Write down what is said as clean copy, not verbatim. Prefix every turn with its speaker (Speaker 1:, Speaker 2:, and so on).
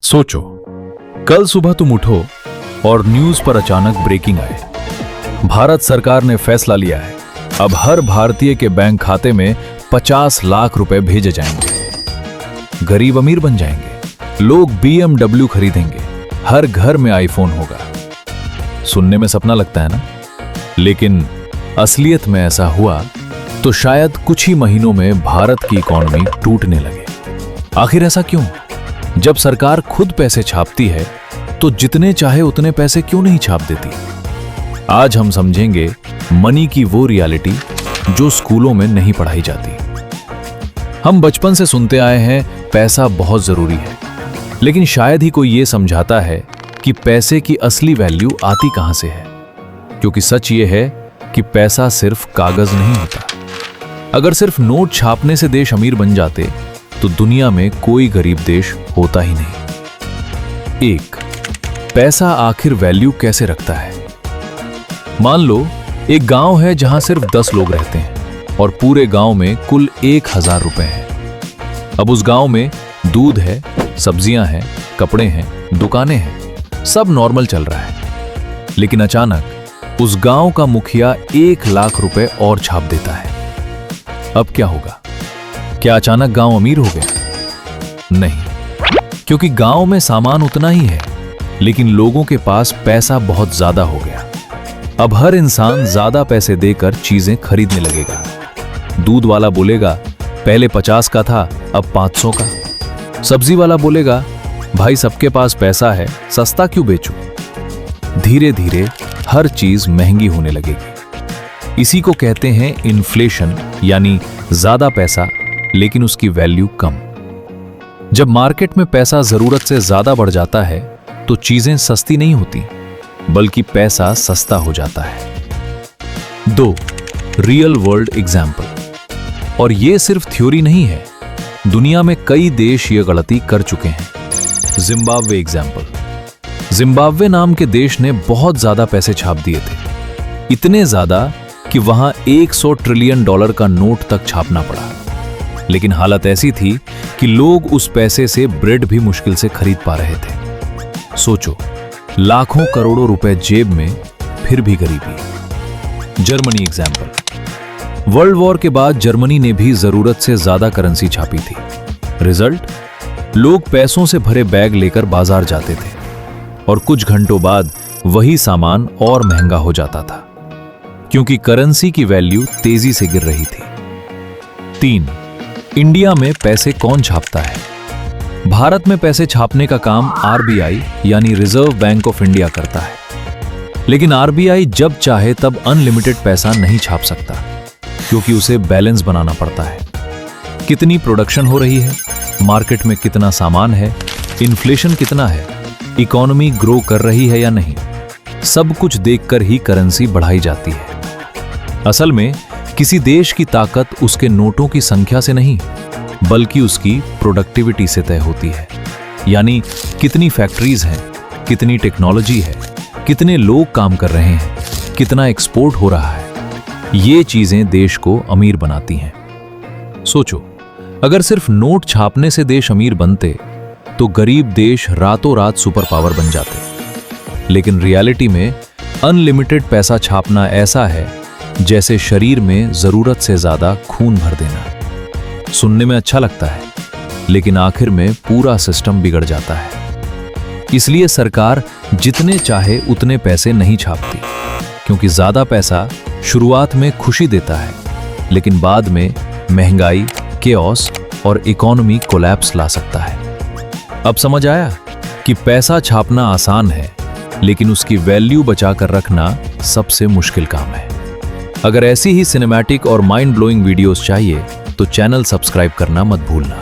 Speaker 1: सोचो, कल सुबह तुम उठो और न्यूज पर अचानक ब्रेकिंग आए। भारत सरकार ने फैसला लिया है, अब हर भारतीय के बैंक खाते में 50 लाख रुपए भेजे जाएंगे। गरीब अमीर बन जाएंगे, लोग BMW खरीदेंगे, हर घर में आईफोन होगा। सुनने में सपना लगता है ना, लेकिन असलियत में ऐसा हुआ तो शायद कुछ ही महीनों में भारत की इकॉनमी टूटने लगे। आखिर ऐसा क्यों? जब सरकार खुद पैसे छापती है तो जितने चाहे उतने पैसे क्यों नहीं छाप देती? आज हम समझेंगे मनी की वो रियलिटी जो स्कूलों में नहीं पढ़ाई जाती। हम बचपन से सुनते आए हैं पैसा बहुत जरूरी है, लेकिन शायद ही कोई ये समझाता है कि पैसे की असली वैल्यू आती कहां से है। क्योंकि सच ये है कि पैसा सिर्फ कागज नहीं होता। अगर सिर्फ नोट छापने से देश अमीर बन जाते तो दुनिया में कोई गरीब देश होता ही नहीं। एक, पैसा आखिर वैल्यू कैसे रखता है? मान लो एक गांव है जहां सिर्फ 10 लोग रहते हैं और पूरे गांव में कुल 1000 रुपए हैं। अब उस गांव में दूध है, सब्जियां हैं, कपड़े हैं, दुकानें हैं, सब नॉर्मल चल रहा है। लेकिन अचानक उस गांव का मुखिया 1 लाख रुपए और छाप देता है। अब क्या होगा? क्या अचानक गांव अमीर हो गया? नहीं, क्योंकि गांव में सामान उतना ही है, लेकिन लोगों के पास पैसा बहुत ज्यादा हो गया। अब हर इंसान ज्यादा पैसे देकर चीजें खरीदने लगेगा। दूध वाला बोलेगा पहले 50 का था, अब 500 का। सब्जी वाला बोलेगा भाई सबके पास पैसा है, सस्ता क्यों बेचूं? धीरे धीरे हर चीज महंगी होने लगेगी। इसी को कहते हैं इन्फ्लेशन, यानी ज्यादा पैसा लेकिन उसकी वैल्यू कम। जब मार्केट में पैसा जरूरत से ज्यादा बढ़ जाता है तो चीजें सस्ती नहीं होती, बल्कि पैसा सस्ता हो जाता है। 2, रियल वर्ल्ड एग्जाम्पल। और यह सिर्फ थ्योरी नहीं है, दुनिया में कई देश ये गलती कर चुके हैं। Zimbabwe example. जिम्बाब्वे नाम के देश ने बहुत ज्यादा पैसे छाप दिए थे, इतने ज्यादा कि वहां $100 ट्रिलियन का नोट तक छापना पड़ा। लेकिन हालत ऐसी थी कि लोग उस पैसे से ब्रेड भी मुश्किल से खरीद पा रहे थे। सोचो, लाखों करोड़ों रुपए जेब में, फिर भी गरीबी। Germany example. वर्ल्ड वॉर के बाद जर्मनी ने भी जरूरत से ज्यादा करेंसी छापी थी। रिजल्ट? लोग पैसों से भरे बैग लेकर बाजार जाते थे और कुछ घंटों बाद वही सामान और महंगा हो जाता था, क्योंकि करेंसी की वैल्यू तेजी से गिर रही थी। 3, इंडिया में पैसे कौन छापता है? भारत में पैसे छापने का काम RBI यानी रिजर्व बैंक ऑफ इंडिया करता है। लेकिन RBI जब चाहे तब अनलिमिटेड पैसा नहीं छाप सकता, क्योंकि उसे बैलेंस बनाना पड़ता है। कितनी प्रोडक्शन हो रही है, मार्केट में कितना सामान है, इन्फ्लेशन कितना है, इकोनॉमी ग्रो कर रही है या नहीं, सब कुछ देखकर ही करेंसी बढ़ाई जाती है। असल में किसी देश की ताकत उसके नोटों की संख्या से नहीं, बल्कि उसकी प्रोडक्टिविटी से तय होती है। यानी कितनी फैक्ट्रीज हैं, कितनी टेक्नोलॉजी है, कितने लोग काम कर रहे हैं, कितना एक्सपोर्ट हो रहा है। ये चीजें देश को अमीर बनाती हैं। सोचो, अगर सिर्फ नोट छापने से देश अमीर बनते तो गरीब देश रातों रात सुपर पावर बन जाते। लेकिन रियलिटी में अनलिमिटेड पैसा छापना ऐसा है जैसे शरीर में जरूरत से ज्यादा खून भर देना। सुनने में अच्छा लगता है, लेकिन आखिर में पूरा सिस्टम बिगड़ जाता है। इसलिए सरकार जितने चाहे उतने पैसे नहीं छापती, क्योंकि ज्यादा पैसा शुरुआत में खुशी देता है, लेकिन बाद में महंगाई, केओस और इकोनॉमी कोलैप्स ला सकता है। अब समझ आया कि पैसा छापना आसान है, लेकिन उसकी वैल्यू बचाकर रखना सबसे मुश्किल काम है। अगर ऐसी ही सिनेमैटिक और माइंड ब्लोइंग वीडियोस चाहिए तो चैनल सब्सक्राइब करना मत भूलना।